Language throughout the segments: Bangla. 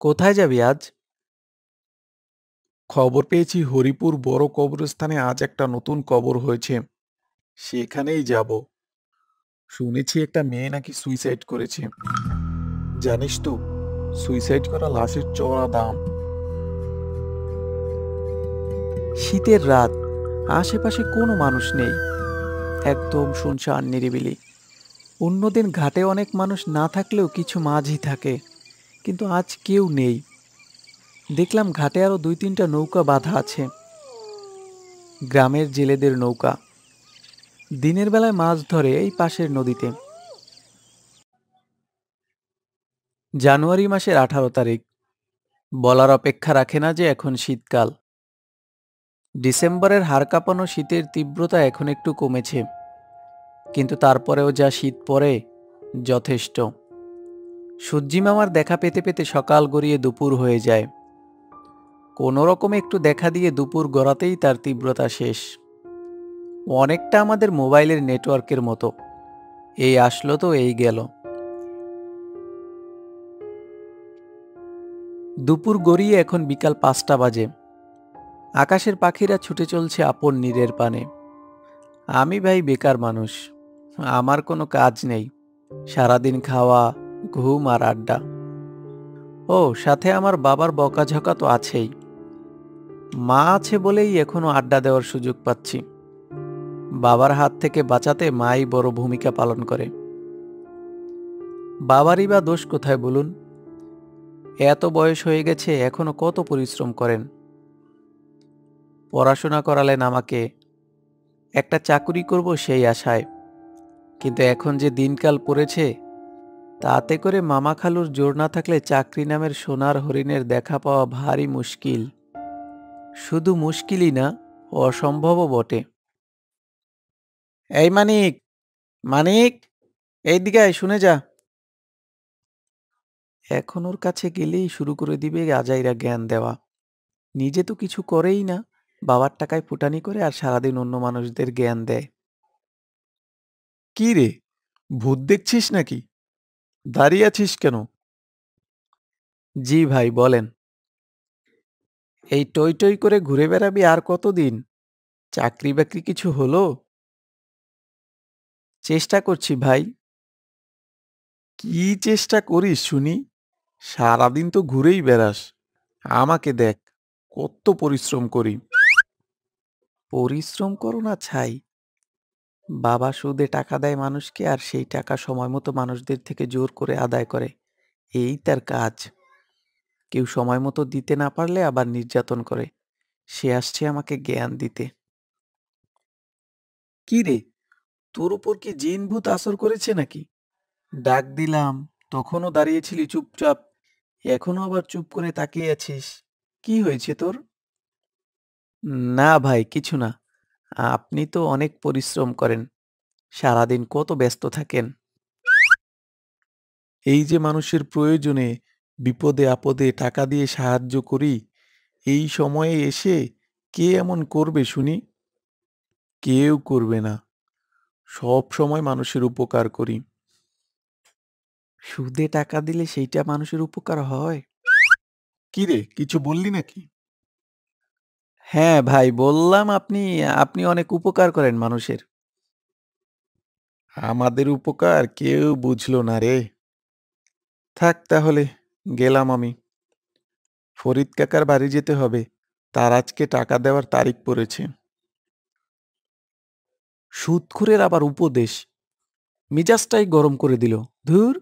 কোথায় যাবি আজ? খবর পেয়েছি হরিপুর বড় কবরস্থানে আজ একটা নতুন কবর হয়েছে। সেখানেই যাব। শুনেছি একটা মেয়ে নাকি সুইসাইড করেছে। জানিস তো, সুইসাইড করা লাশের চড়া দাম। শীতের রাত, আশেপাশে কোনো মানুষ নেই, একদম শুনশান নিরিবিলি। অন্যদিন ঘাটে অনেক মানুষ না থাকলেও কিছু মাঝি থাকে, কিন্তু আজ কেউ নেই। দেখলাম ঘাটে আরো 2-3টা নৌকা বাঁধা আছে, গ্রামের জেলেদের নৌকা। দিনের বেলায় মাছ ধরে এই পাশের নদীতে। জানুয়ারি মাসের 18 তারিখ। বলার অপেক্ষা রাখে না যে এখন শীতকাল। ডিসেম্বরের হাড় কাঁপানো শীতের তীব্রতা এখন একটু কমেছে, কিন্তু তারপরেও যা শীত পড়ে, যথেষ্ট। সূর্যি মামার দেখা পেতে পেতে সকাল গড়িয়ে দুপুর হয়ে যায়। কোনো রকমে একটু দেখা দিয়ে দুপুর গড়াতেই তার তীব্রতা শেষ। অনেকটা আমাদের মোবাইলের নেটওয়ার্কের মতো, এই আসলো তো এই গেল। দুপুর গড়িয়ে এখন বিকাল 5টা বাজে। আকাশের পাখিরা ছুটে চলছে আপন নীড়ের পানে। আমি ভাই বেকার মানুষ, আমার কোনো কাজ নেই। সারাদিন খাওয়া, ঘুম আর আড্ডা। ও সাথে আমার বাবার বকাঝকা তো আছেই। মা আছে বলেই এখনো আড্ডা দেওয়ার সুযোগ পাচ্ছি। বাবার হাত থেকে বাঁচাতে মাই বড় ভূমিকা পালন করে। বাবারই বা দোষ কোথায় বলুন? এত বয়স হয়ে গেছে, এখনো কত পরিশ্রম করেন। পড়াশোনা করালেন আমাকে, একটা চাকুরি করব সেই আশায়। কিন্তু এখন যে দিনকাল পড়েছে, তাতে করে মামা খালুর জোর না থাকলে চাকরি নামের সোনার হরিণের দেখা পাওয়া ভারী মুশকিল। শুধু মুশকিলই না, অসম্ভবও বটে। এই মানিক, মানিক, এইদিকে আয়, শুনে যা। এখন ওর কাছে গেলেই শুরু করে দিবে আজাইরা জ্ঞান দেওয়া। নিজে তো কিছু করেই না, বাবার টাকায় ফুটানি করে আর সারাদিন অন্য মানুষদের জ্ঞান দেয়। কি রে, ভূত দেখছিস নাকি? দাঁড়িয়ে আছিস কেন? জি ভাই, বলেন। এই টই টই করে ঘুরে বেড়াবি আর কতদিন? চাকরি বাকরি কিছু হলো? চেষ্টা করছি ভাই। কি চেষ্টা করিস শুনি? সারাদিন তো ঘুরেই বেড়াস। আমাকে দেখ, কত পরিশ্রম করি। পরিশ্রম করো না ছাই। বাবা সুদে টাকা দেয় মানুষকে, আর সেই টাকা সময় মতো মানুষদের থেকে জোর করে আদায় করে। এই তার কাজ। কেউ সময় মতো দিতে না পারলে আবার নির্যাতন করে। সে আসছে আমাকে জ্ঞান দিতে। কি রে, তোর উপর কি জিন ভূত আসর করেছে নাকি? ডাক দিলাম, তখনও দাঁড়িয়েছিলি চুপচাপ। এখনো আবার চুপ করে তাকিয়ে আছিস। কি হয়েছে তোর? না ভাই, কিছু না। আপনি তো অনেক পরিশ্রম করেন, সারাদিন কত ব্যস্ত থাকেন। এই যে মানুষের প্রয়োজনে, বিপদে আপদে টাকা দিয়ে সাহায্য করি, এই সময়ে এসে কে এমন করবে শুনি? কেউ করবে না। সব সময় মানুষের উপকার করি। সুদে টাকা দিলে সেইটা মানুষের উপকার হয়? কি রে, কিছু বললি নাকি? হ্যাঁ ভাই, বললাম আপনি আপনি অনেক উপকার করেন মানুষের। আমাদের উপকার কেউ বুঝলো না রে। থাক তাহলে, গেলাম আমি। ফরিদ কাকার বাড়ি যেতে হবে, তার আজকে টাকা দেওয়ার তারিখ পড়েছে। সুদখোরের আবার উপদেশ, মেজাজটাই গরম করে দিল। ধুর।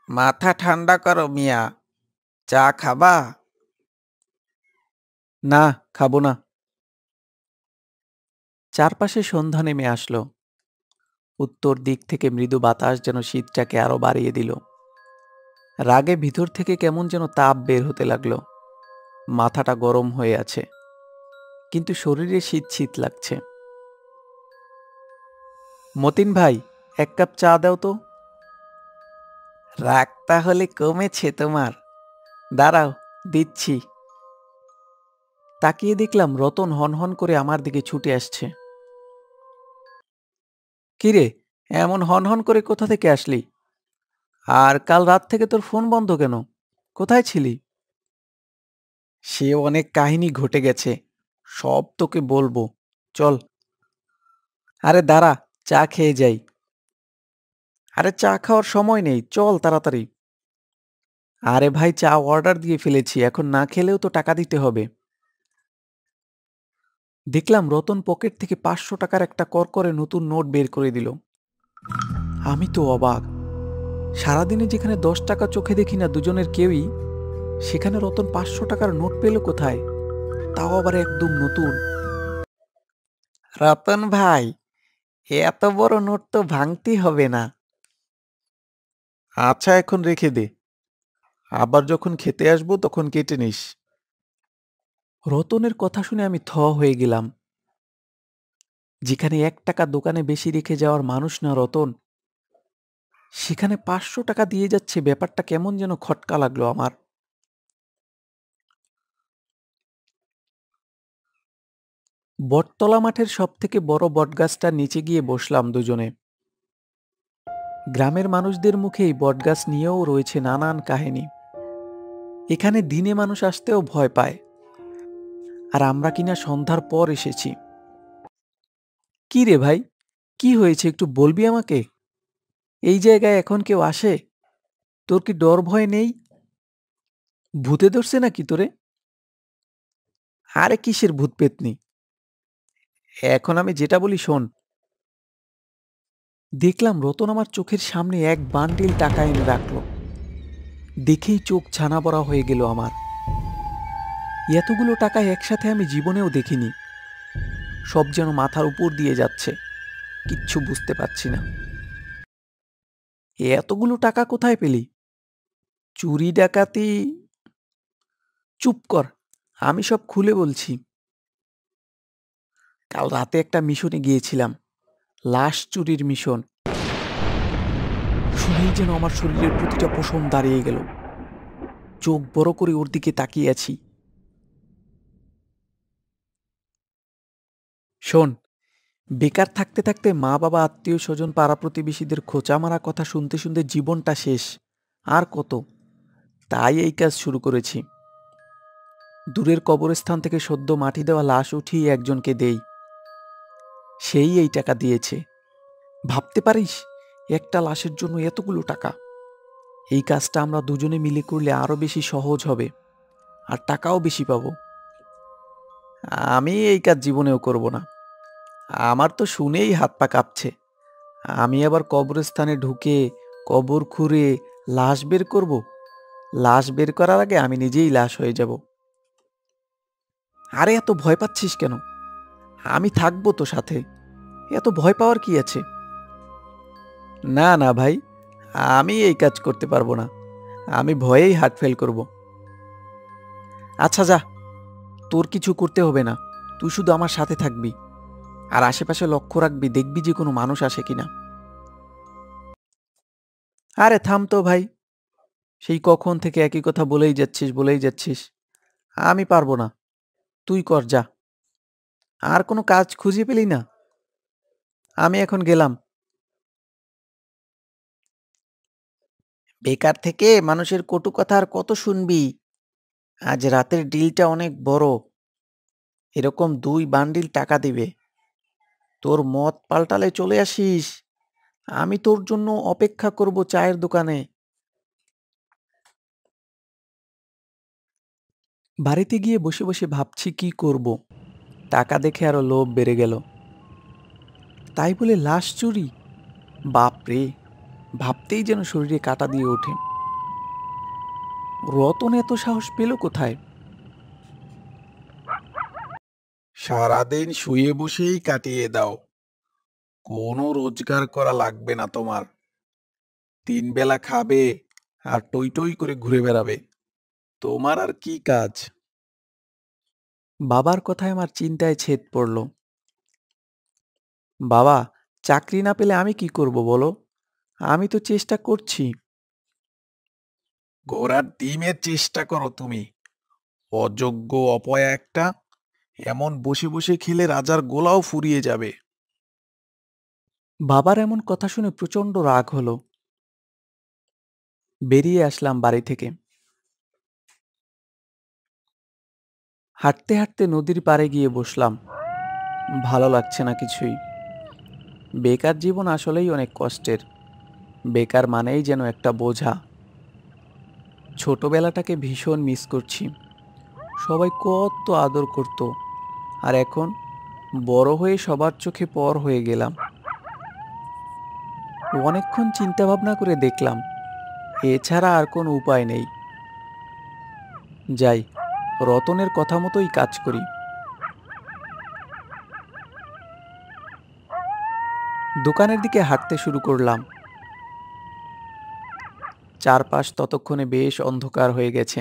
মাথা ঠান্ডা করো মিয়া, চা খাবা? না, খাবো না। চারপাশে সন্ধ্যা নেমে আসলো। উত্তর দিক থেকে মৃদু বাতাস যেন শীতটাকে আরো বাড়িয়ে দিল। রাগে ভিতর থেকে কেমন যেন তাপ বের হতে লাগলো। মাথাটা গরম হয়ে আছে, কিন্তু শরীরে শীত শীত লাগছে। মতিন ভাই, 1 কাপ চা দাও তো। রাগ তাহলে কমেছে তোমার? দাঁড়াও, দিচ্ছি। তাকিয়ে দেখলাম রতন হনহন করে আমার দিকে ছুটে আসছে। কিরে, এমন হনহন করে কোথা থেকে আসলি? আর কাল রাত থেকে তোর ফোন বন্ধ কেন? কোথায় ছিলি? সে অনেক কাহিনী ঘটে গেছে, সব তোকে বলবো। চল। আরে দাঁড়া, চা খেয়ে যাই। আরে চা খাওয়ার সময় নেই, চল তাড়াতাড়ি। আরে ভাই, চা অর্ডার দিয়ে ফেলেছি, এখন না খেলেও তো টাকা দিতে হবে। দেখলাম রতন পকেট থেকে 500 টাকার একটা করকরে নতুন নোট বের করে দিল। আমি তো অবাক। সারাদিনে যেখানে 10 টাকা চোখে দেখি না দুজনের কেউই, সেখানে রতন 500 টাকার নোট পেল কোথায়? তাও আবার একদম নতুন। রতন ভাই, এত বড় নোট তো ভাঙতেই হবে না। আচ্ছা, এখন রেখে দে, আবার যখন খেতে আসবো তখন কেটে নিস। রতনের কথা শুনে আমি থ হয়ে গেলাম। যেখানে 1 টাকা দোকানে বেশি রেখে যাওয়ার মানুষ না রতন, সেখানে 500 টাকা দিয়ে যাচ্ছে, ব্যাপারটা কেমন যেন খটকা লাগলো আমার। বটতলা মাঠের সব থেকে বড় বটগাছটার নিচে গিয়ে বসলাম দুজনে। গ্রামের মানুষদের মুখে এই বটগাছ নিয়েও রয়েছে নানান কাহিনী। এখানে দিনে মানুষ আসতেও ভয় পায়, আর আমরা কিনা সন্ধ্যার পর এসেছি। কি রে ভাই, কি হয়েছে একটু বলবি আমাকে? এই জায়গায় এখন কেউ আসে? তোর কি ডর ভয় নেই? ভূতে ধরছে নাকি তোরে? আরে কিসের ভূত পেতনি, এখন আমি যেটা বলি শোন। দেখলাম রতন আমার চোখের সামনে এক বান্ডিল টাকা এনে রাখলো। দেখেই চোখ ছানা বড়া হয়ে গেল আমার। এতগুলো টাকা একসাথে আমি জীবনেও দেখিনি। সব যেন মাথার উপর দিয়ে যাচ্ছে, কিচ্ছু বুঝতে পারছি না। এতগুলো টাকা কোথায় পেলি? চুরি ডাকাতি? চুপ কর, আমি সব খুলে বলছি। কাল রাতে একটা মিশনে গিয়েছিলাম, লাশ চুরির মিশন। শুনেই যেন আমার শরীরের প্রতিটা পশম দাঁড়িয়ে গেল। চোখ বড় করে ওর দিকে তাকিয়ে আছি। শোন, বেকার থাকতে থাকতে মা বাবা আত্মীয় স্বজন পাড়া প্রতিবেশীদের খোঁচা মারা কথা শুনতে শুনতে জীবনটা শেষ। আর কত? তাই এই কাজ শুরু করেছি। দূরের কবরস্থান থেকে সদ্য মাটি দেওয়া লাশ উঠিয়ে একজনকে দেই, সেই এই টাকা দিয়েছে। ভাবতে পারিস, একটা লাশের জন্য এতগুলো টাকা! এই কাজটা আমরা দুজনে মিলে করলে আরো বেশি সহজ হবে, আর টাকাও বেশি পাবো। আমি এই কাজ জীবনেও করব না, আমার তো শুনেই হাত পা কাঁপছে। আমি আবার কবরস্থানে ঢুকে কবর খুঁড়ে লাশ বের করব? লাশ বের করার আগে আমি নিজেই লাশ হয়ে যাব। আরে এত ভয় পাচ্ছিস কেন? আমি থাকবো তো সাথে, এত ভয় পাওয়ার কি আছে? না না ভাই, আমি এই কাজ করতে পারবো না, আমি ভয়েই হার্ট ফেল করব। আচ্ছা যা, তোর কিছু করতে হবে না, তুই শুধু আমার সাথে থাকবি, আর আশেপাশে লক্ষ্য রাখবি, দেখবি যে কোনো মানুষ আসে কিনা। আরে থাম তো ভাই, সেই কখন থেকে একই কথা বলেই যাচ্ছিস। আমি পারবো না, তুই কর যা। আর কোনো কাজ খুঁজে পেলি না? আমি এখন গেলাম। বেকার থেকে মানুষের কটু কথা আর কত শুনবি? আজ রাতের ডিলটা অনেক বড়, এরকম 2 বান্ডিল টাকা দিবে। তোর মত পাল্টালে চলে আসিস, আমি তোর জন্য অপেক্ষা করব চায়ের দোকানে। বাড়িতে গিয়ে বসে বসে ভাবছি কি করব। টাকা দেখে আরো লোভ বেড়ে গেল। তাই বলে লাশ চুরি? বাপ রে, ভাবতেই যেন শরীরে কাঁটা দিয়ে ওঠে। রতন এত সাহস পেল কোথায়? সারাদিন শুয়ে বসেই কাটিয়ে দাও, কোনো রোজগার করা লাগবে না তোমার। 3 বেলা খাবে আর টই টই করে ঘুরে বেড়াবে, তোমার আর কি কাজ? বাবার কথায় আমার চিন্তায় ছেদ পড়ল। বাবা, চাকরি না পেলে আমি কি করব বলো? আমি তো চেষ্টা করছি। ঘোড়ার ডিমের চেষ্টা করো তুমি, অযোগ্য অপয়া একটা। এমন বসে বসে খেলে রাজার গোলাও ফুরিয়ে যাবে। বাবার এমন কথা শুনে প্রচন্ড রাগ হলো। বেরিয়ে আসলাম বাড়ি থেকে। হাঁটতে হাঁটতে নদীর পাড়ে গিয়ে বসলাম। ভালো লাগছে না কিছুই। বেকার জীবন আসলেই অনেক কষ্টের। বেকার মানেই যেন একটা বোঝা। ছোটবেলাটাকে ভীষণ মিস করছি। সবাই কত আদর করত, আর এখন বড় হয়ে সবার চোখে পর হয়ে গেলাম। অনেকক্ষণ চিন্তা ভাবনা করে দেখলাম এছাড়া আর কোনো উপায় নেই। যাই, রতনের কথা মতোই কাজ করি। দোকানের দিকে হাঁটতে শুরু করলাম। চারপাশ ততক্ষণে বেশ অন্ধকার হয়ে গেছে।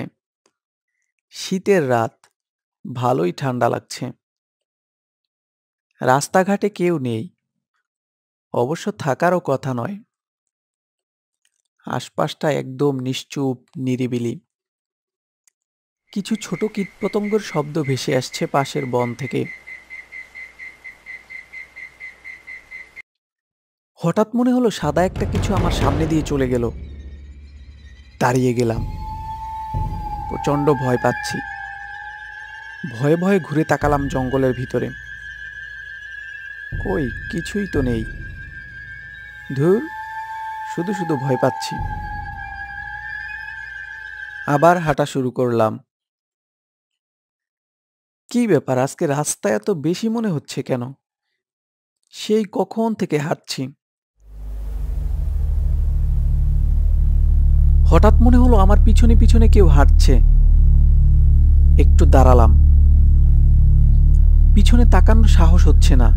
শীতের রাত, ভালোই ঠান্ডা লাগছে। রাস্তাঘাটে কেউ নেই, অবশ্য থাকারও কথা নয়। আশপাশটা একদম নিশ্চুপ, নিরিবিলি। কিছু ছোট কীটপতঙ্গের শব্দ ভেসে আসছে পাশের বন থেকে। হঠাৎ মনে হলো সাদা একটা কিছু আমার সামনে দিয়ে চলে গেল। দাঁড়িয়ে গেলাম। প্রচণ্ড ভয় পাচ্ছি। ভয়ে ভয়ে ঘুরে তাকালাম জঙ্গলের ভিতরে। কই, কিছুই তো নেই। ধুর, শুধু শুধু ভয় পাচ্ছি। আবার হাঁটা শুরু করলাম। কি ব্যাপার, আজকে রাস্তা এত বেশি মনে হচ্ছে কেন? সেই কখন থেকে হাঁটছি। হঠাৎ মনে হলো আমার পিছনে পিছনে কেউ হাঁটছে। একটু দাঁড়ালাম। পিছনে তাকানোর সাহস হচ্ছে না।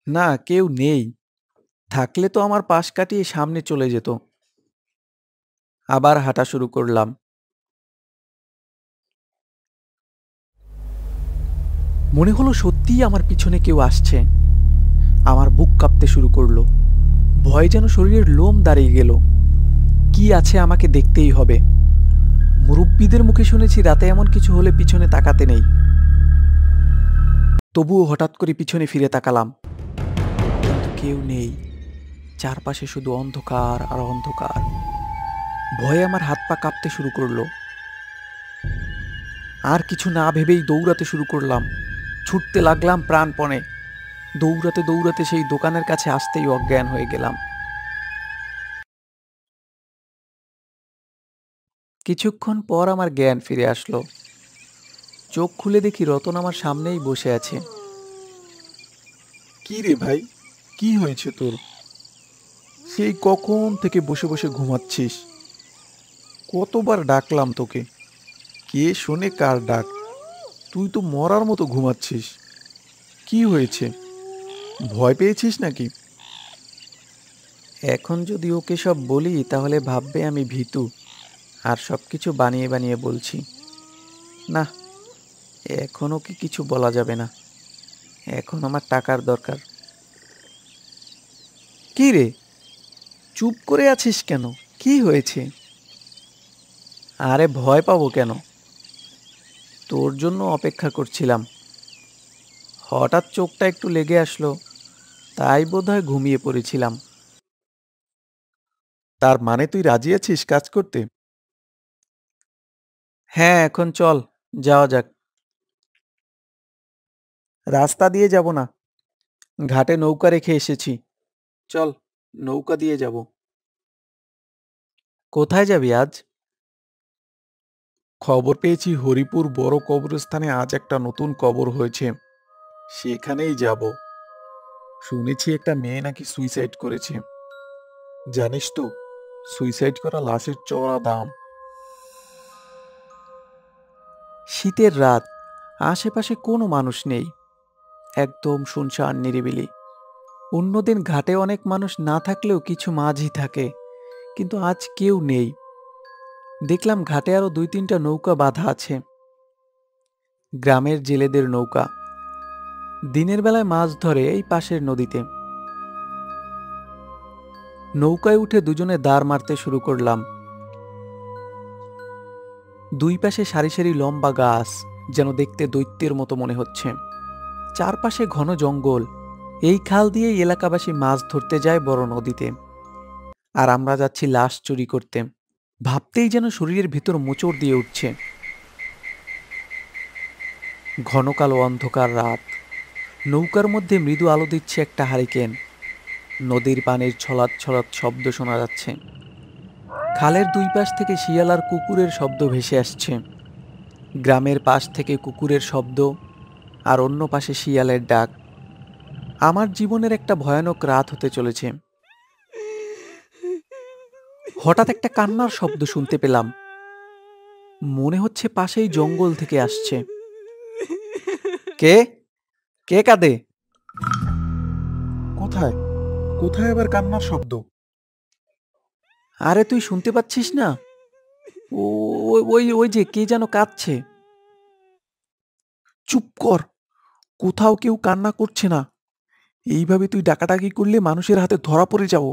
না, কেউ নেই। থাকলে তো আমার পাশ কাটিয়ে সামনে চলে যেত। আবার হাঁটা শুরু করলাম। মনে হলো সত্যিই আমার পিছনে কেউ আসছে। আমার বুক কাঁপতে শুরু করলো। ভয়ে যেন শরীরের লোম দাঁড়িয়ে গেল। কি আছে, আমাকে দেখতেই হবে। মুরব্বীদের মুখে শুনেছি রাতে এমন কিছু হলে পিছনে তাকাতে নেই। তবুও হঠাৎ করে পিছনে ফিরে তাকালাম, কিন্তু কেউ নেই। চারপাশে শুধু অন্ধকার আর অন্ধকার। ভয়ে আমার হাত পা কাঁপতে শুরু করলো। আর কিছু না ভেবেই দৌড়াতে শুরু করলাম। ছুটতে লাগলাম প্রাণপণে। দৌড়াতে দৌড়াতে সেই দোকানের কাছে আসতেই অজ্ঞান হয়ে গেলাম। কিছুক্ষণ পর আমার জ্ঞান ফিরে আসলো। চোখ খুলে দেখি রতন আমার সামনেই বসে আছে। কি রে ভাই, কি হয়েছে তোর? সেই কখন থেকে বসে বসে ঘুমাচ্ছিস? কতবার ডাকলাম তোকে, কে শোনে কার ডাক? তুই তো মরার মতো ঘুমাচ্ছিস। কি হয়েছে, ভয় পেয়েছিস নাকি? এখন যদি ওকে সব বলি তাহলে ভাববে আমি ভীতু আর সবকিছু বানিয়ে বানিয়ে বলছি। না, এখন ওকে কিছু বলা যাবে না। এখন আমার টাকার দরকার। কি রে, চুপ করে আছিস কেন? কি হয়েছে? আরে ভয় পাবো কেন? তোর জন্য অপেক্ষা করছিলাম। হঠাৎ চোখটা একটু লেগে আসলো, তাই বোধহয় ঘুমিয়ে পড়েছিলাম। তার মানে তুই রাজি আছিস কাজ করতে? হ্যাঁ, এখন চল, যাওয়া যাক। রাস্তা দিয়ে যাব না, ঘাটে নৌকা রেখে এসেছি। চল, নৌকা দিয়ে যাব। কোথায় যাবি আজ? খবর পেয়েছি হরিপুর বড় কবরস্থানে আজ একটা নতুন কবর হয়েছে, সেখানেই যাব। শুনেছি একটা মেয়ে নাকি সুইসাইড করেছে। জানিস তো, সুইসাইড করা লাশের চড়া দাম। শীতের রাত, আশেপাশে কোনো মানুষ নেই। একদম শুনশান নিরিবিলি। অন্যদিন ঘাটে অনেক মানুষ না থাকলেও কিছু মাঝি থাকে, কিন্তু আজ কেউ নেই। দেখলাম ঘাটে আরো 2-3টা নৌকা বাঁধা আছে। গ্রামের জেলেদের নৌকা। দিনের বেলায় মাছ ধরে এই পাশের নদীতে। নৌকায় উঠে দুজনে দাঁড় মারতে শুরু করলাম। দুই পাশে সারি সারি লম্বা গাছ, যেন দেখতে দৈত্যের মতো মনে হচ্ছে। চারপাশে ঘন জঙ্গল। এই খাল দিয়েই এলাকাবাসী মাছ ধরতে যায় বড় নদীতে। আর আমরা যাচ্ছি লাশ চুরি করতে। ভাবতেই যেন শরীরের ভিতর মোচড় দিয়ে উঠছে। ঘন কালো অন্ধকার রাত, নৌকার মধ্যে মৃদু আলো দিচ্ছে একটা হারিকেন। নদীর পানির ছলাৎ ছলাৎ শব্দ শোনা যাচ্ছে। খালের দুই পাশ থেকে শিয়াল আর কুকুরের শব্দ ভেসে আসছে। গ্রামের পাশ থেকে কুকুরের শব্দ, আর অন্য পাশে শিয়ালের ডাক। আমার জীবনের একটা ভয়ানক রাত হতে চলেছে। হঠাৎ একটা কান্নার শব্দ শুনতে পেলাম। মনে হচ্ছে পাশেই জঙ্গল থেকে আসছে। কে কে কাঁদে? কোথায় কোথায় আবার কান্নার শব্দ? আরে তুই শুনতে পাচ্ছিস না? ওই ওই যে কে যেন কাঁদছে। চুপ কর, কোথাও কেউ কান্না করছে না। এইভাবে তুই ডাকাডাকি করলে মানুষের হাতে ধরা পড়ে যাব।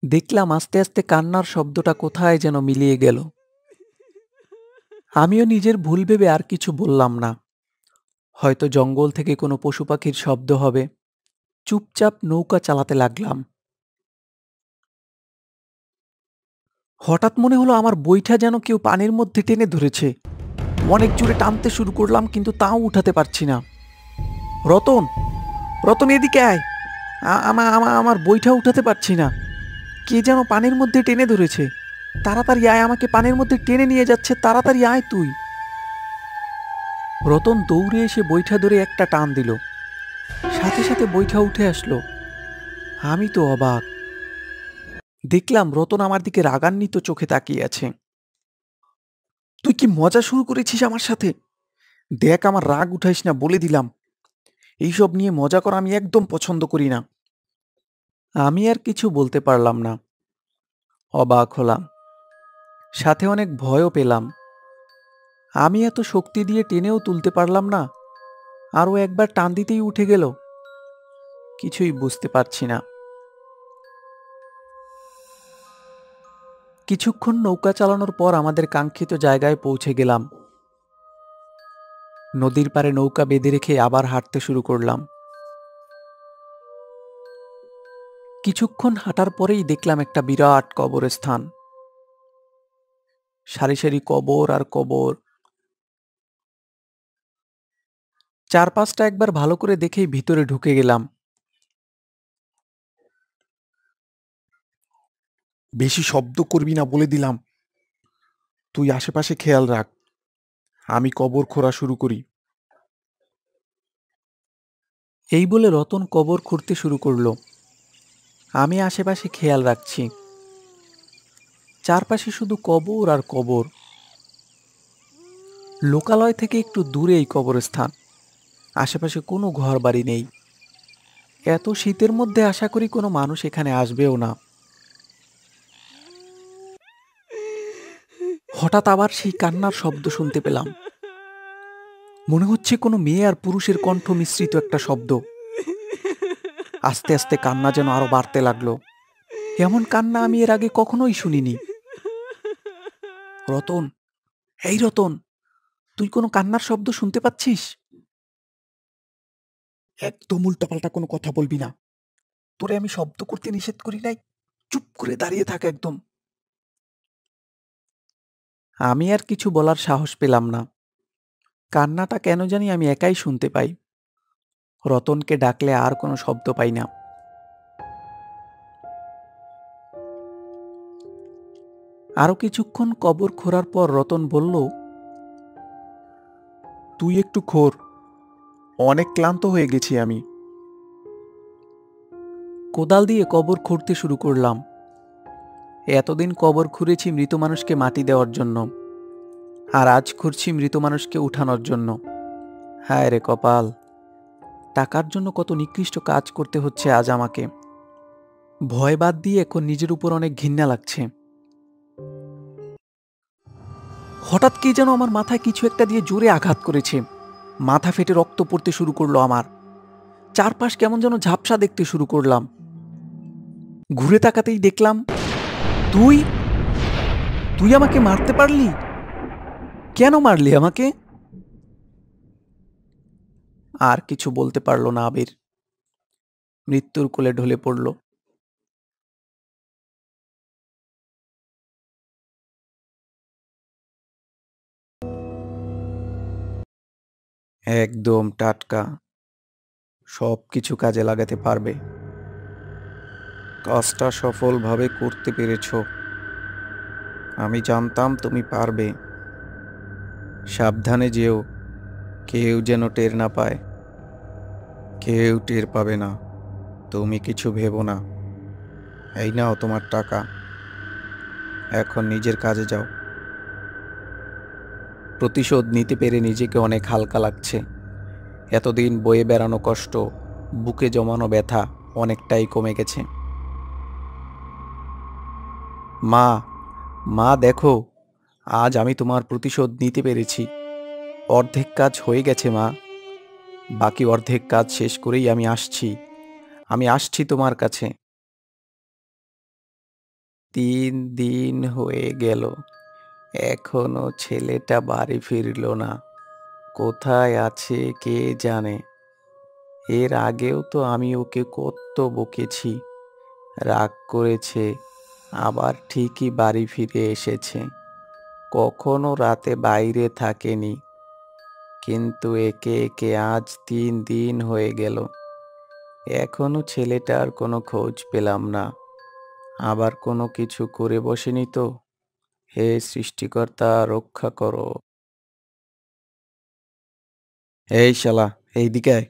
দেখলাম আস্তে আস্তে কান্নার শব্দটা কোথায় যেন মিলিয়ে গেল। আমিও নিজের ভুল ভেবে আর কিছু বললাম না। হয়তো জঙ্গল থেকে কোনো পশু পাখির শব্দ হবে। চুপচাপ নৌকা চালাতে লাগলাম। হঠাৎ মনে হলো আমার বইটা যেন কেউ পানির মধ্যে টেনে ধরেছে। অনেক জোরে টানতে শুরু করলাম, কিন্তু তাও উঠাতে পারছি না। রতন, রতন এদিকে আয়। আমার বইটা উঠাতে পারছি না। কে যেন পানির মধ্যে টেনে ধরেছে। তাড়াতাড়ি আয়, আমাকে পানির মধ্যে টেনে নিয়ে যাচ্ছে, তাড়াতাড়ি আয় তুই। রতন দৌড়ে এসে বইটা ধরে একটা টান দিল। সাথে সাথে বইটা উঠে আসলো। আমি তো অবাক। দেখলাম রতন আমার দিকে রাগান্বিত চোখে তাকিয়ে আছে। তুই কি মজা শুরু করেছিস আমার সাথে? দেখ, আমার রাগ উঠাইস না বলে দিলাম। এইসব নিয়ে মজা করা আমি একদম পছন্দ করি না। আমি আর কিছু বলতে পারলাম না। অবাক হলাম, সাথে অনেক ভয়ও পেলাম। আমি এত শক্তি দিয়ে টেনেও তুলতে পারলাম না, আরও একবার টান দিতেই উঠে গেল। কিছুই বুঝতে পারছি না। কিছুক্ষণ নৌকা চালানোর পর আমাদের কাঙ্ক্ষিত জায়গায় পৌঁছে গেলাম। নদীর পাড়ে নৌকা বেঁধে রেখে আবার হাঁটতে শুরু করলাম। কিছুক্ষণ হাঁটার পরেই দেখলাম একটা বিরাট কবরস্থান। সারি সারি কবর আর কবর। চারপাশটা একবার ভালো করে দেখেই ভিতরে ঢুকে গেলাম। বেশি শব্দ করবি না বলে দিলাম। তুই আশেপাশে খেয়াল রাখ, আমি কবর খোঁড়া শুরু করি। এই বলে রতন কবর খুঁড়তে শুরু করলো। আমি আশেপাশে খেয়াল রাখছি। চারপাশে শুধু কবর আর কবর। লোকালয় থেকে একটু দূরে এই কবরস্থান। আশেপাশে কোনো ঘর বাড়ি নেই। এত শীতের মধ্যে আশা করি কোনো মানুষ এখানে আসবেও না। হঠাৎ আবার সেই কান্নার শব্দ শুনতে পেলাম। মনে হচ্ছে কোনো মেয়ে আর পুরুষের কণ্ঠ মিশ্রিত একটা শব্দ। আস্তে আস্তে কান্না যেন আরো বাড়তে লাগলো। এমন কান্না আমি এর আগে কখনোই শুনিনি। রতন, এই রতন, তুই কোনো কান্নার শব্দ শুনতে পাচ্ছিস? একদম উল্টাপাল্টা কোনো কথা বলবি না। তোরে আমি শব্দ করতে নিষেধ করি নাই। চুপ করে দাঁড়িয়ে থাক একদম। আমি আর কিছু বলার সাহস পেলাম না। কান্নাটা কেন জানি আমি একাই শুনতে পাই। রতনকে ডাকলে আর কোনো শব্দ পাই না। আরো কিছুক্ষণ কবর খোঁড়ার পর রতন বলল, তুই একটু খোর, অনেক ক্লান্ত হয়ে গেছি আমি। কোদাল দিয়ে কবর খুঁড়তে শুরু করলাম। এতদিন কবর খুঁড়েছি মৃত মানুষকে মাটি দেওয়ার জন্য, আর আজ খুঁড়ছি মৃত মানুষকে উঠানোর জন্য। হায় রে কপাল! টাকার জন্য কত নিকৃষ্ট কাজ করতে হচ্ছে আজ আমাকে। ভয় বাদ দিয়ে এখন নিজের উপর অনেক ঘৃণা লাগছে। হঠাৎ কে যেন আমার মাথায় কিছু একটা দিয়ে জোরে আঘাত করেছে। মাথা ফেটে রক্ত পড়তে শুরু করলো আমার। চারপাশ কেমন যেন ঝাপসা দেখতে শুরু করলাম। ঘুরে তাকাতেই দেখলাম, তুই তুই আমাকে মারতে পারলি? কেন মারলি আমাকে? আর কিছু বলতে পারল না আবির। মৃত্যুর কোলে ঢলে পড়ল। একদম টাটকা, সব কিছু কাজে লাগাতে পারবে। কাজটা সফলভাবে করতে পেরেছ। আমি জানতাম তুমি পারবে। সাবধানে যেও, কেউ যেন টের না পায়। কেউ টের পাবে না। তুমি কিছু ভেবো না। এই নাও তোমার টাকা। এখন নিজের কাজে যাও। প্রতিশোধ নিতে পেরে নিজেকে অনেক হালকা লাগছে। এতদিন বয়ে বেড়ানো কষ্ট, বুকে জমানো ব্যথা অনেকটাই কমে গেছে। মা, মা দেখো, আজ আমি তোমার প্রতিশোধ নিতে পেরেছি। অর্ধেক কাজ হয়ে গেছে মা। বাকি অর্ধেক কাজ শেষ করেই আমি আসছি। আমি আসছি তোমার কাছে। 3 দিন হয়ে গেল, এখনো ছেলেটা বাড়ি ফিরল না। কোথায় আছে কে জানে। এর আগেও তো আমি ওকে কত বকেছি, রাগ করেছে, আবার ঠিকই বাড়ি ফিরে এসেছে। কখনো রাতে বাইরে থাকেনি, কিন্তু একে একে আজ 3 দিন হয়ে গেল, এখনো ছেলেটার কোনো খোঁজ পেলাম না। আবার কোনো কিছু করে বসেনি তো? হে সৃষ্টিকর্তা, রক্ষা করো। এই শালা, এইদিকে আয়।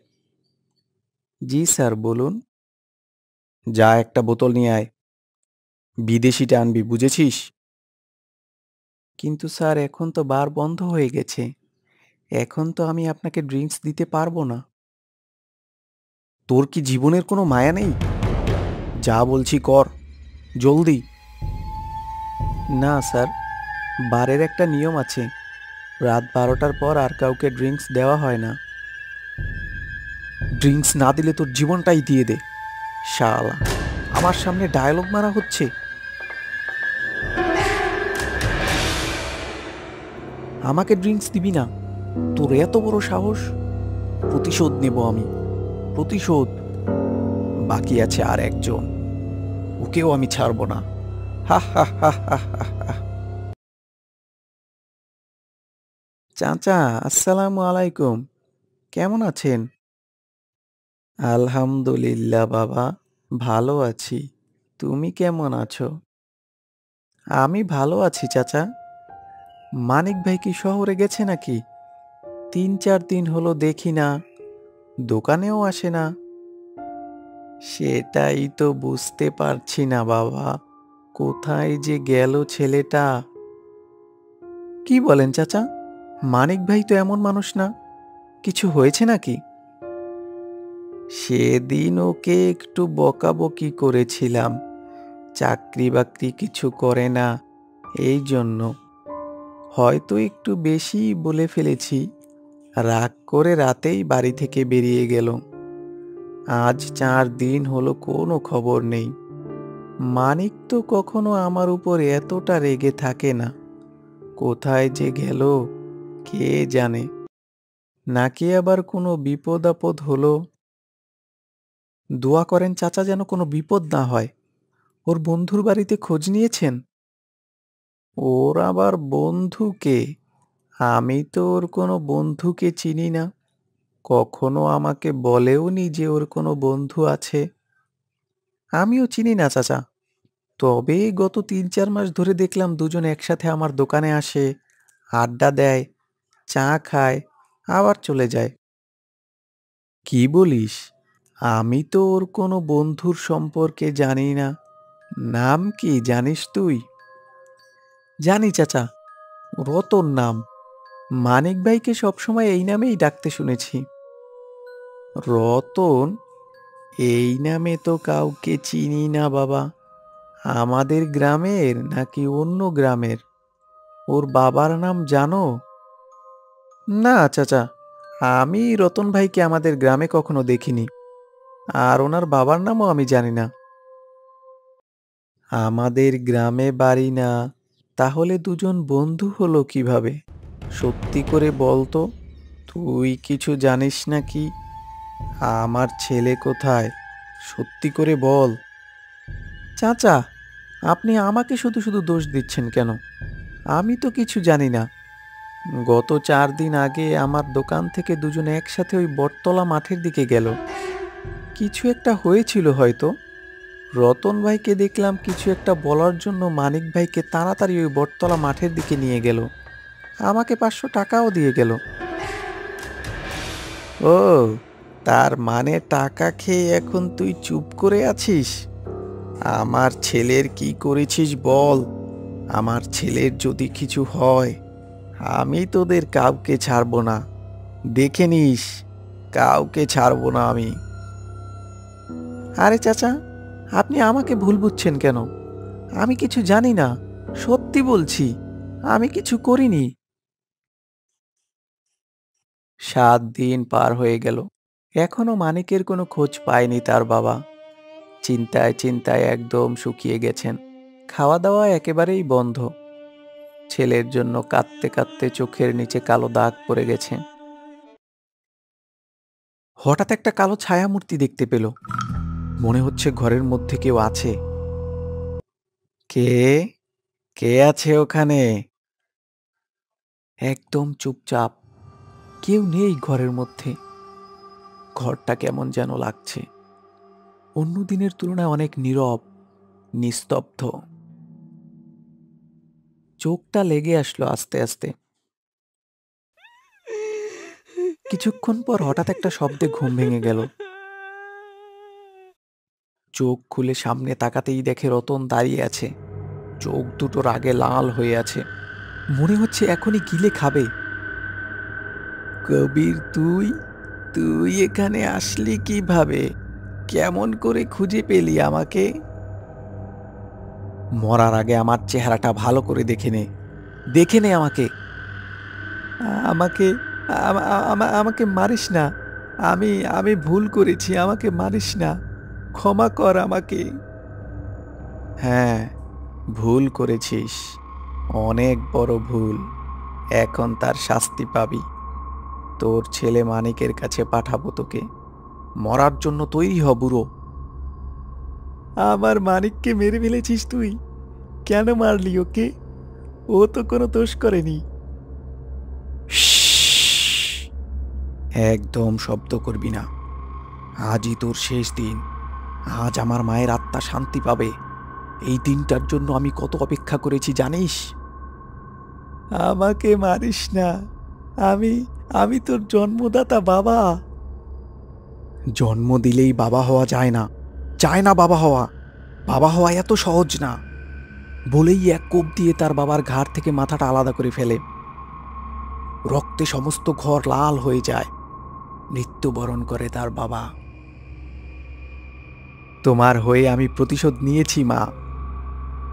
জি স্যার, বলুন। যা একটা বোতল নিয়ে আয়। বিদেশিটা আনবি, বুঝেছিস? কিন্তু স্যার, এখন তো বার বন্ধ হয়ে গেছে। এখন তো আমি আপনাকে ড্রিঙ্কস দিতে পারবো না। তোর কি জীবনের কোনো মায়া নেই? যা বলছি কর, জলদি। না স্যার, বারের একটা নিয়ম আছে, রাত 12টার পর আর কাউকে ড্রিঙ্কস দেওয়া হয় না। ড্রিঙ্কস না দিলে তোর জীবনটাই দিয়ে দে। শালা, আমার সামনে ডায়লগ মারা হচ্ছে। আমাকে ড্রিঙ্কস দিবি না? তোর এত বড় সাহস! প্রতিশোধ নেব আমি, প্রতিশোধ। বাকি আছে আর একজন, ওকেও আমি ছাড়বো না। হা হা হা হা হা হা। চাচা, আসসালামু আলাইকুম। কেমন আছেন? আলহামদুলিল্লাহ বাবা, ভালো আছি। তুমি কেমন আছো? আমি ভালো আছি চাচা। মানিক ভাই কি শহরে গেছে নাকি? 3-4 দিন হলো দেখি না, দোকানেও আসে না। সেটাই তো বুঝতে পারছি না বাবা, কোথায় যে গেল ছেলেটা। কি বলেন চাচা? মানিক ভাই তো এমন মানুষ না, কিছু হয়েছে নাকি? সেদিন ওকে একটু বকাবকি করেছিলাম, চাকরি বাকরি কিছু করে না, এই জন্য। হয়তো একটু বেশি বলে ফেলেছি, রাগ করে রাতেই বাড়ি থেকে বেরিয়ে গেল। আজ 4 দিন হলো কোনো খবর নেই। মানিক তো কখনো আমার উপর এতটা রেগে থাকে না। কোথায় যে গেল কে জানে। নাকি আবার কোনো বিপদ আপদ হলো। দোয়া করেন চাচা যেন কোনো বিপদ না হয়। ওর বন্ধুর বাড়িতে খোঁজ নিয়েছেন? ওর আবার বন্ধু কে? আমি তো ওর কোনো বন্ধুকে চিনি না। কখনো আমাকে বলেওনি যে ওর কোনো বন্ধু আছে। আমিও চিনি না চাচা। তবে গত 3-4 মাস ধরে দেখলাম দুজন একসাথে আমার দোকানে আসে, আড্ডা দেয়, চা খায়, আবার চলে যায়। কি বলিস? আমি তো ওর কোনো বন্ধুর সম্পর্কে জানি না। নাম কি জানিস তুই? জানি চাচা, রতন নাম। মানিক ভাইকে সবসময় এই নামেই ডাকতে শুনেছি। রতন? এই নামে তো কাউকে চিনি না বাবা। আমাদের গ্রামের নাকি অন্য গ্রামের? ওর বাবার নাম জানো? না চাচা, আমি রতন ভাইকে আমাদের গ্রামে কখনো দেখিনি, আর ওনার বাবার নামও আমি জানি না। আমাদের গ্রামে বাড়ি না, তাহলে দুজন বন্ধু হলো কিভাবে? সত্যি করে বল তো, তুই কিছু জানিস নাকি? আমার ছেলে কোথায়? সত্যি করে বল। চাচা, আপনি আমাকে শুধু শুধু দোষ দিচ্ছেন কেন? আমি তো কিছু জানি না। গত 4 দিন আগে আমার দোকান থেকে দুজন একসাথে ওই বটতলা মাঠের দিকে গেল। কিছু একটা হয়েছিল হয়তো। রতন ভাইকে দেখলাম কিছু একটা বলার জন্য মানিক ভাইকে তাড়াতাড়ি ওই বটতলা মাঠের দিকে নিয়ে গেল। আমাকে 500 টাকাও দিয়ে গেল। ও, তার মানে টাকা খেয়ে এখন তুই চুপ করে আছিস? আমার ছেলের কি করেছিস বল। আমার ছেলের যদি কিছু হয়, আমি তোদের কাউকে ছাড়বো না। দেখে নিস, কাউকে ছাড়বো না আমি। আরে চাচা, আপনি আমাকে ভুল বুঝছেন কেন? আমি কিছু জানি না, সত্যি বলছি, আমি কিছু করিনি। 7 দিন পার হয়ে গেল, এখনো মানিকের কোনো খোঁজ পায়নি তার বাবা। চিন্তায় চিন্তায় একদম শুকিয়ে গেছেন। খাওয়া দাওয়া একেবারেই বন্ধ। ছেলের জন্য কাঁদতে কাঁদতে চোখের নিচে কালো দাগ পড়ে গেছে। হঠাৎ একটা কালো ছায়ামূর্তি দেখতে পেল। মনে হচ্ছে ঘরের মধ্যে কেউ আছে। কে? কে আছে ওখানে? একদম চুপচাপ, কেউ নেই ঘরের মধ্যে। ঘরটা কেমন যেন লাগছে, অন্য দিনের তুলনায় অনেক নীরব, নিস্তব্ধ। চোখটা লেগে আসলো আস্তে আস্তে। কিছুক্ষণ পর হঠাৎ একটা শব্দে ঘুম ভেঙে গেল। চোখ খুলে সামনে তাকাতেই দেখে রতন দাঁড়িয়ে আছে। চোখ দুটো রাগে লাল হয়ে আছে, মনে হচ্ছে এখনই গিলে খাবে। কবির, তুই তুই এখানে আসলি কিভাবে? কেমন করে খুঁজে পেলি আমাকে? মরার আগে আমার চেহারাটা ভালো করে দেখে নে, দেখে নে আমাকে। আমাকে আমাকে মারিস না। আমি আমি ভুল করেছি, আমাকে মারিস না। ক্ষমা কর আমাকে। হ্যাঁ, ভুল করেছিস, অনেক বড় ভুল। এখন তার শাস্তি পাবি। তোর ছেলে মানিকের কাছে পাঠাবো তোকে। মরার জন্য তৈরি হ বুড়ো। আমার মানিককে মেরে ফেলেছিস তুই? কেন মারলি ওকে? ও তো কোনো দোষ করেনি। শ্শ্, একদম শব্দ করবি না। আজই তোর শেষ দিন। আজ আমার মায়ের আত্মা শান্তি পাবে। এই দিনটার জন্য আমি কত অপেক্ষা করেছি জানিস? আমাকে মারিস না। আমি আমি তোর জন্মদাতা বাবা। জন্ম দিলেই বাবা হওয়া যায় না, চায় না বাবা হওয়া। বাবা হওয়া এত সহজ না। বলেই এক কোপ দিয়ে তার বাবার ঘাড় থেকে মাথাটা আলাদা করে ফেলে। রক্তে সমস্ত ঘর লাল হয়ে যায়। মৃত্যুবরণ করে তার বাবা। তোমার হয়ে আমি প্রতিশোধ নিয়েছি মা।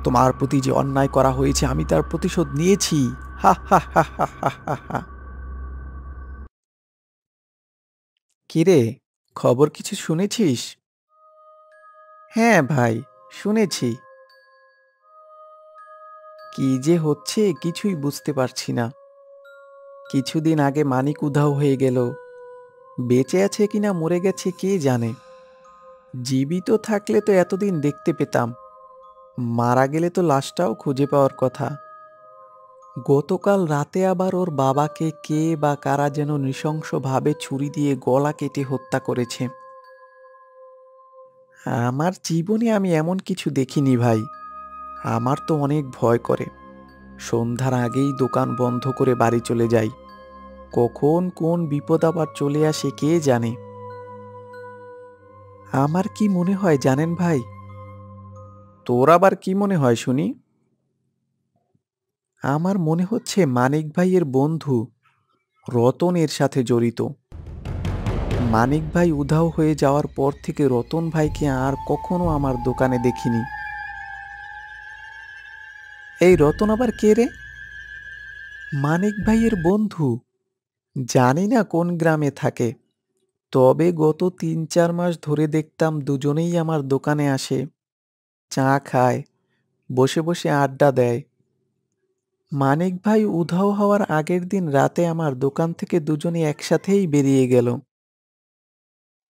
তোমার প্রতি যে অন্যায় করা হয়েছে আমি তার প্রতিশোধ নিয়েছি। হা হা হা হা হা হা হা। কিরে, খবর কিছু শুনেছিস? হ্যাঁ ভাই, শুনেছি। কি যে হচ্ছে কিছুই বুঝতে পারছি না। কিছুদিন আগে মানিক উধাও হয়ে গেল। বেঁচে আছে কিনা মরে গেছে কে জানে। জীবিত থাকলে তো এতদিন দেখতে পেতাম, মারা গেলে তো লাশটাও খুঁজে পাওয়ার কথা। গতকাল রাতে আবার ওর বাবাকে কে বা কারা যেন নৃশংসভাবে ছুরি দিয়ে গলা কেটে হত্যা করেছে। আমার জীবনে আমি এমন কিছু দেখিনি ভাই। আমার তো অনেক ভয় করে। সন্ধ্যার আগেই দোকান বন্ধ করে বাড়ি চলে যাই। কখন কোন বিপদ আবার চলে আসে কে জানে। আমার কি মনে হয় জানেন ভাই? তোর আবার কি মনে হয় শুনি? আমার মনে হচ্ছে মানিক ভাইয়ের বন্ধু রতন এর সাথে জড়িত। মানিক ভাই উধাও হয়ে যাওয়ার পর থেকে রতন ভাইকে আর কখনো আমার দোকানে দেখিনি। এই রতন আবার কে রে? মানিক ভাইয়ের বন্ধু। জানি না কোন গ্রামে থাকে, তবে গত 3-4 মাস ধরে দেখতাম দুজনেই আমার দোকানে আসে, চা খায়, বসে বসে আড্ডা দেয়। মানিক ভাই উধাও হওয়ার আগের দিন রাতে আমার দোকান থেকে দুজনে একসাথেই বেরিয়ে গেল।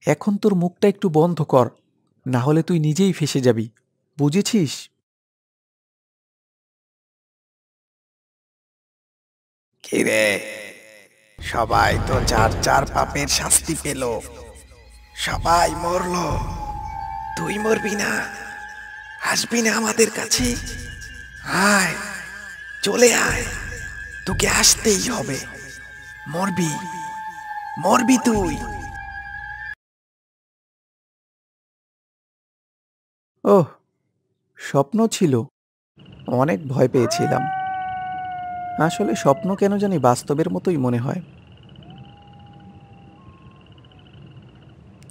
এখন তোর মুখটা একটু বন্ধ কর, না হলে তুই নিজেই ফেঁসে যাবি, বুঝেছিস? কিরে, সবাই তো যার যার পাপের শাস্তি পেল, সবাই মরলো, তুই মরবি না? আসবি না আমাদের কাছে? আয়, চলে আয়, তোকে আসতেই হবে। মরবি, মরবি তুই। ওহ, স্বপ্ন ছিল। অনেক ভয় পেয়েছিলাম। আসলে স্বপ্ন কেন জানি বাস্তবের মতোই মনে হয়।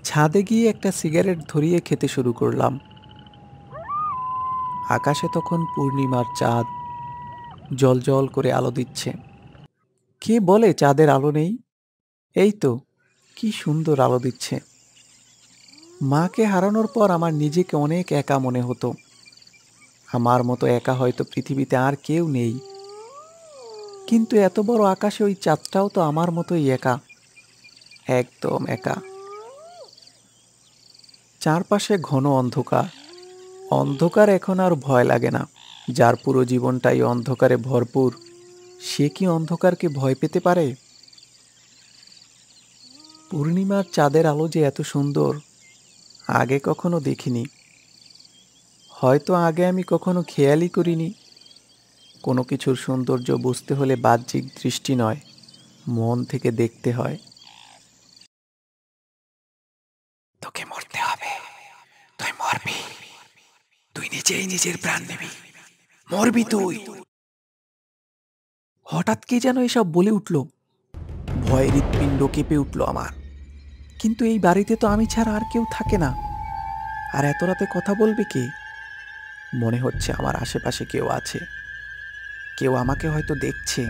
ছাদে গিয়ে একটা সিগারেট ধরিয়ে খেতে শুরু করলাম। আকাশে তখন পূর্ণিমার চাঁদ জ্বলজ্বল করে আলো দিচ্ছে। কে বলে চাঁদের আলো নেই? এই তো, কি সুন্দর আলো দিচ্ছে। মাকে হারানোর পর আমার নিজেকে অনেক একা মনে হতো। আমার মতো একা হয়তো পৃথিবীতে আর কেউ নেই। কিন্তু এত বড় আকাশে ওই চাঁদটাও তো আমার মতোই একা, একদম একা। চারপাশে ঘন অন্ধকার। অন্ধকার এখন আর ভয় লাগে না। যার পুরো জীবনটাই অন্ধকারে ভরপুর, সে কি অন্ধকারকে ভয় পেতে পারে? পূর্ণিমার চাঁদের আলো যে এত সুন্দর, আগে কখনো দেখিনি। হয়তো আগে আমি কখনো খেয়ালই করিনি। কোনো কিছুর সৌন্দর্য বুঝতে হলে বাহ্যিক দৃষ্টি নয়, মন থেকে দেখতে হয়। তোকে মরতে হবে, তুই মরবি, তুই নিজেই নিজের প্রাণ নিবি, মরবি তুই। হঠাৎ কে যেন এসব বলে উঠল। ভয়ে হৃৎপিণ্ড কেঁপে উঠল আমার। কিন্তু এই বাড়িতে তো আমি ছাড়া আর কেউ থাকে না। আর এত রাতে কথা বলবে কে? মনে হচ্ছে আমার আশেপাশে কেউ আছে, কেউ আমাকে হয়তো দেখছে।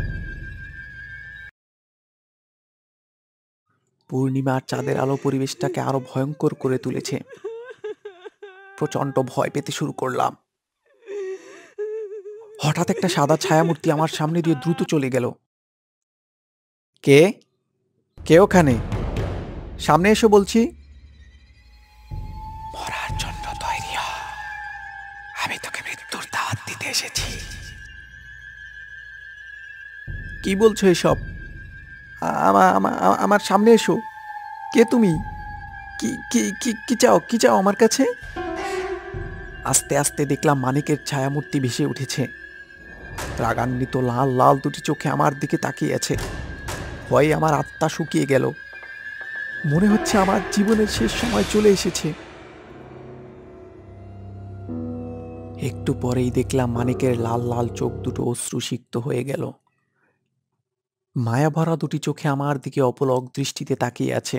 পূর্ণিমার চাঁদের আলো পরিবেশটাকে আরো ভয়ঙ্কর করে তুলেছে। প্রচন্ড ভয় পেতে শুরু করলাম। হঠাৎ একটা সাদা ছায়ামূর্তি আমার সামনে দিয়ে দ্রুত চলে গেল। কে? কে ওখানে? সামনে এসো বলছি। মরার জন্য তৈরি হ, আমি তোকে মৃত্যুর দাওয়াত দিতে এসেছি। কি বলছো এসব? আমার সামনে এসো। কে তুমি? কি কি কি কি চাও? কি চাও আমার কাছে? আস্তে আস্তে দেখলাম মানিকের ছায়ামূর্তি ভেসে উঠেছে। রাগান্বিত লাল লাল দুটি চোখে আমার দিকে তাকিয়ে আছে। ভয়ে আমার আত্মা শুকিয়ে গেল। মনে হচ্ছে আমার জীবনের শেষ সময় চলে এসেছে। একটু পরেই দেখলাম মানিকের লাল লাল চোখ দুটো অশ্রুসিক্ত হয়ে গেল। মায়াভরা দুটি চোখে আমার দিকে অপলক দৃষ্টিতে তাকিয়ে আছে।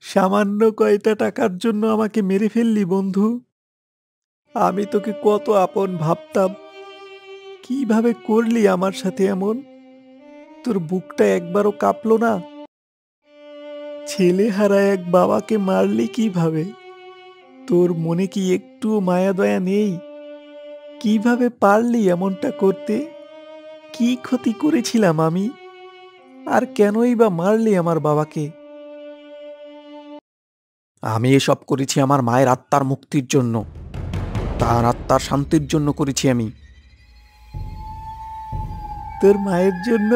সামান্য কয়টা টাকার জন্য আমাকে মেরে ফেললি বন্ধু? আমি তোকে কত আপন ভাবতাম। কিভাবে করলি আমার সাথে এমন? তোর বুকটা একবারও কাঁপলো না? ছেলে হারা এক বাবাকে মারলি কিভাবে? তোর মনে কি একটুও মায়া দয়া নেই? কিভাবে পারলি এমনটা করতে? কি ক্ষতি করেছিলাম আমি? আর কেনই বা মারলি আমার বাবাকে? আমি এসব করেছি আমার মায়ের আত্মার মুক্তির জন্য। তার আত্মার শান্তির জন্য করেছি আমি। তোর মায়ের জন্য?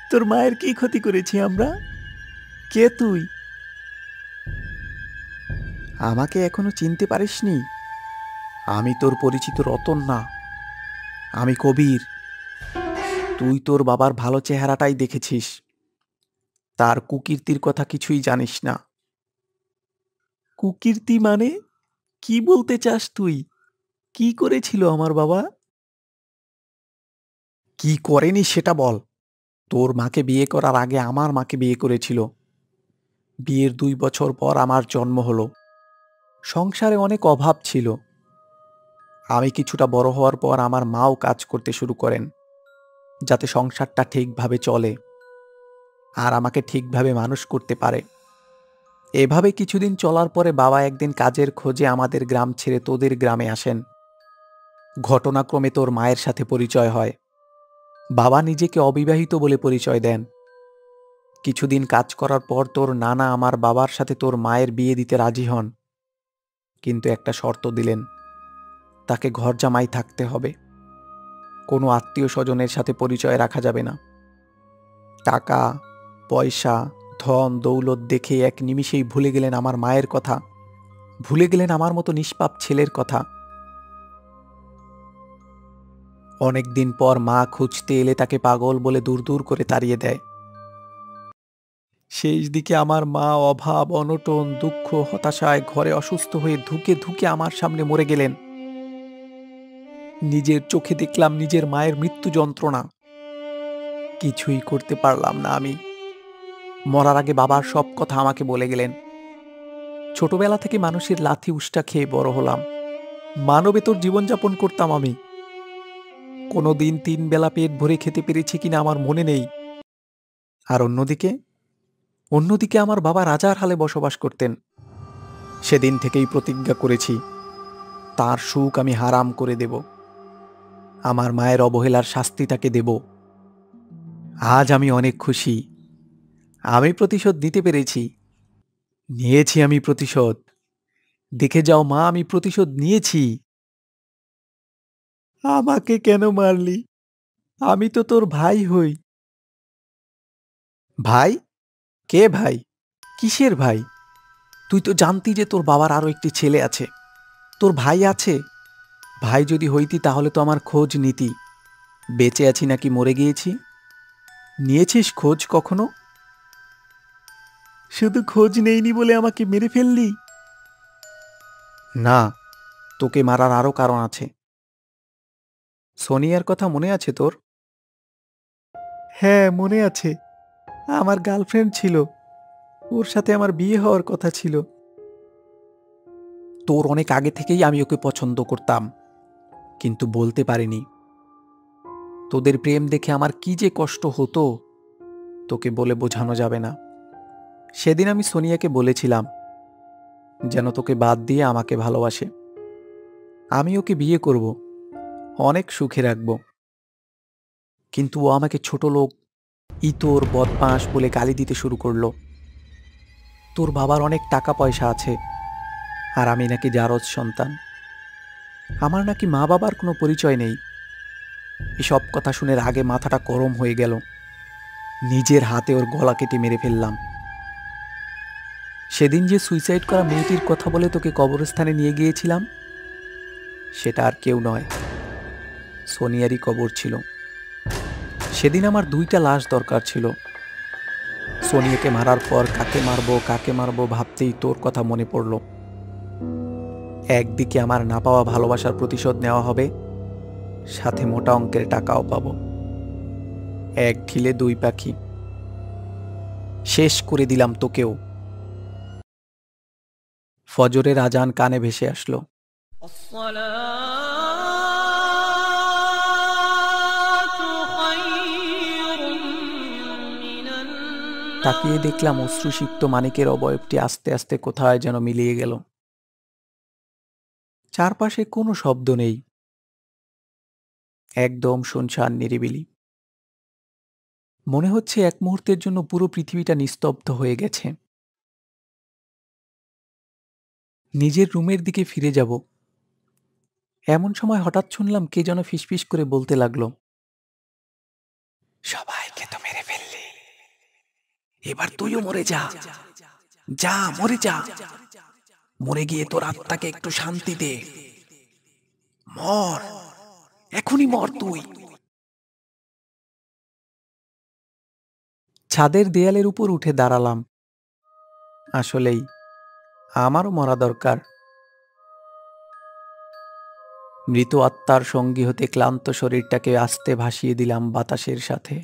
তোর মায়ের কি ক্ষতি করেছি আমরা? কে তুই? আমাকে এখনো চিনতে পারিসনি? আমি তোর পরিচিত রতন না, আমি কবির। তুই তোর বাবার ভালো চেহারাটাই দেখেছিস, তার কুকীর্তির কথা কিছুই জানিস না। কুকীর্তি মানে? কি বলতে চাস তুই? কি করেছিল আমার বাবা? কি করেনি সেটা বল। তোর মাকে বিয়ে করার আগে আমার মাকে বিয়ে করেছিল। বিয়ের 2 বছর পর আমার জন্ম হলো। সংসারে অনেক অভাব ছিল। আমি কিছুটা বড় হওয়ার পর আমার মাও কাজ করতে শুরু করেন, যাতে সংসারটা ঠিকভাবে চলে আর আমাকে ঠিকভাবে মানুষ করতে পারে। এভাবে কিছুদিন চলার পরে বাবা একদিন কাজের খোঁজে আমাদের গ্রাম ছেড়ে তোদের গ্রামে আসেন। ঘটনাক্রমে তোর মায়ের সাথে পরিচয় হয়। বাবা নিজেকে অবিবাহিত বলে পরিচয় দেন। কিছুদিন কাজ করার পর তোর নানা আমার বাবার সাথে তোর মায়ের বিয়ে দিতে রাজি হন, কিন্তু একটা শর্ত দিলেন, তাকে ঘরজামাই থাকতে হবে। কোনো আত্মীয় স্বজনের সাথে পরিচয় রাখা যাবে না। টাকা, পয়সা, ধন দৌলত দেখে এক নিমিষেই ভুলে গেলেন আমার মায়ের কথা, ভুলে গেলেন আমার মতো নিষ্পাপ ছেলের কথা। অনেকদিন পর মা খুঁজতে এলে তাকে পাগল বলে দূর দূর করে তাড়িয়ে দেয়। শেষ দিকে আমার মা অভাব, অনটন, দুঃখ, হতাশায় ঘরে অসুস্থ হয়ে ধুকে ধুকে আমার সামনে মরে গেলেন। নিজের চোখে দেখলাম নিজের মায়ের মৃত্যু যন্ত্রণা। কিছুই করতে পারলাম না আমি। মরার আগে বাবার সব কথা আমাকে বলে গেলেন। ছোটবেলা থেকে মানুষের লাথি উষ্টা খেয়ে বড় হলাম। মানবেতর জীবনযাপন করতাম আমি। কোনোদিন 3 বেলা পেট ভরে খেতে পেরেছি কিনা আমার মনে নেই। আর অন্যদিকে আমার বাবা রাজার হালে বসবাস করতেন। সেদিন থেকেই প্রতিজ্ঞা করেছি, তার সুখ আমি হারাম করে দেব। আমার মায়ের অবহেলার শাস্তি তাকে দেব। আজ আমি অনেক খুশি। আমি প্রতিশোধ নিতে পেরেছি। নিয়েছি আমি প্রতিশোধ। দেখে যাও মা, আমি প্রতিশোধ নিয়েছি। আমাকে কেন মারলি? আমি তো তোর ভাই হই। ভাই? কে ভাই? কিসের ভাই? তুই তো জানতি যে তোর বাবার আরো একটি ছেলে আছে। তোর ভাই আছে? ভাই যদি হইতি তাহলে তো আমার খোঁজ নিতি। বেঁচে আছি নাকি মরে গিয়েছি? নিয়েছিস খোঁজ কখনো? শুধু খোঁজ নেইনি বলে আমাকে মেরে ফেললি? না, তোকে মারার আরো কারণ আছে। সোনিয়ার কথা মনে আছে তোর? হ্যাঁ, মনে আছে। আমার গার্লফ্রেন্ড ছিল। ওর সাথে আমার বিয়ে হওয়ার কথা ছিল। তোর অনেক আগে থেকেই আমি ওকে পছন্দ করতাম, কিন্তু বলতে পারিনি। তোদের প্রেম দেখে আমার কি যে কষ্ট হতো, তোকে বলে বোঝানো যাবে না। সেদিন আমি সোনিয়াকে বলেছিলাম যেন তোকে বাদ দিয়ে আমাকে ভালোবাসে। আমি ওকে বিয়ে করব, অনেক সুখে রাখব। কিন্তু ও আমাকে ছোট লোক, ইতর, বদমাস বলে গালি দিতে শুরু করলো। তোর বাবার অনেক টাকা পয়সা আছে, আর আমি নাকি জারজ সন্তান। আমার নাকি মা বাবার কোনো পরিচয় নেই। এসব কথা শুনে রাগে মাথাটা গরম হয়ে গেল। নিজের হাতে ওর গলা কেটে মেরে ফেললাম। সেদিন যে সুইসাইড করা মেয়েটির কথা বলে তোকে কবরস্থানে নিয়ে গিয়েছিলাম, সেটা আর কেউ নয়, সোনিয়ারই কবর ছিল। সেদিন আমার 2টা লাশ দরকার ছিল। সোনিয়াকে মারার পর কাকে মারবো ভাবতেই তোর কথা মনে পড়ল। একদিকে আমার না পাওয়া ভালোবাসার প্রতিশোধ নেওয়া হবে, সাথে মোটা অঙ্কের টাকাও পাবো। এক ঢিলে 2 পাখি। শেষ করে দিলাম তোকেও। ফজরের আজান কানে ভেসে আসলো। তাকিয়ে দেখলাম অশ্রুসিক্ত মানিকের অবয়বটি আস্তে আস্তে কোথায় যেন মিলিয়ে গেল। চারপাশে কোনো শব্দ নেই, একদম শুনশান নিরিবিলি। মনে হচ্ছে এক মুহূর্তের জন্য পুরো পৃথিবীটা নিস্তব্ধ হয়ে গেছে। নিজের রুমের দিকে ফিরে যাব, এমন সময় হঠাৎ শুনলাম কে যেন ফিসফিস করে বলতে লাগলো, সবাইকে তো মেরে ফেললি, এবার তুইও মরে যা। যা, মরে যা। মরে গিয়ে তোর আত্মাকে একটু শান্তি দে। মর, এখনই মর তুই। ছাদের দেয়ালের উপর উঠে দাঁড়ালাম। আসলেই আমারও মরা দরকার। মৃত আত্মার সঙ্গী হতে ক্লান্ত শরীরটাকে আস্তে ভাসিয়ে দিলাম বাতাসের সাথে।